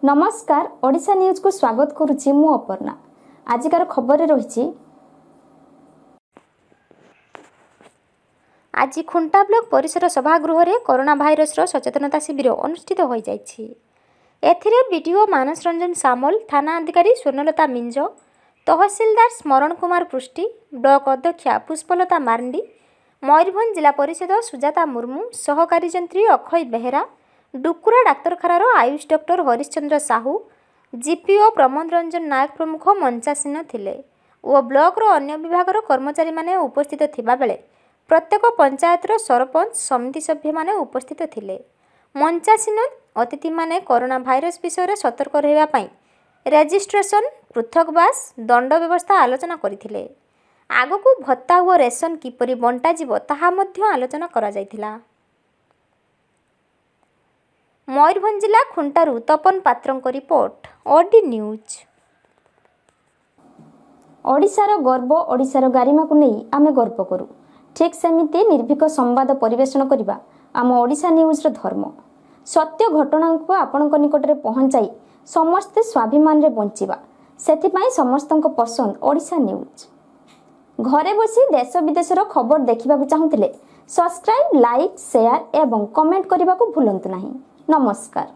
नमस्कार ओडिशा न्यूज को स्वागत करुच्ची मु अपर्णा। आजिकार खबर रही आज खुंटा ब्लॉक परिसर सभागृह रे कोरोना भाइरस सचेतनता शिविर अनुष्ठित हो जाइछि। एथिरे बीडीओ मानस रंजन सामल, थाना अधिकारी स्वर्णलता मिंज, तहसीलदार स्मरण कुमार पृष्टि, ब्लॉक अध्यक्षा पुष्पलता मार्ंडी, मयूरभंज जिला परिषद सुजाता मुर्मू, सहकारी जंत्री अक्षय बेहेरा, डुकुरा डाक्तरखानार आयुष डॉक्टर हरिश्चंद्र साहू, जीपीओ प्रमोद रंजन नायक प्रमुख मंचासीन थिले और ब्लॉक अन्य विभागर कर्मचारी माने उपस्थित थिबा बेले प्रत्येक पंचायतर सरपंच समिति सभ्य माने उपस्थित थिले। मंचासीन अतिथि माने कोरोना भाइरस विषय सतर्क रहिबा पई रेजिस्ट्रेशन, पृथकवास, दंड व्यवस्था आलोचना करथिले। आगकू भत्ता और रेशन किपरि बंटा जीव ताहा मध्य आलोचना करा जायथिला। मयूरभंज जिला खुंटारू तपन पात्रंक रिपोर्ट, ओडी न्यूज। ओडिशार गर्व, ओडिशार गारिमा को नहीं आमे गर्व करू। ठीक सेमिति निर्भीक संवाद परिवेषण करबा आम ओडिशा न्यूज रो धर्म। सत्य घटना को आपणक निकटरे पहुंचाई समस्ते स्वाभिमान रे बंचिबा, सेथिपाई समस्तक पसंद ओडिशा न्यूज। घरे बसी देश विदेशर खबर देखिबा चाहूतिले सब्सक्राइब, लाइक, शेयर एवं कमेंट करने को भूलंतु नहीं। नमस्कार।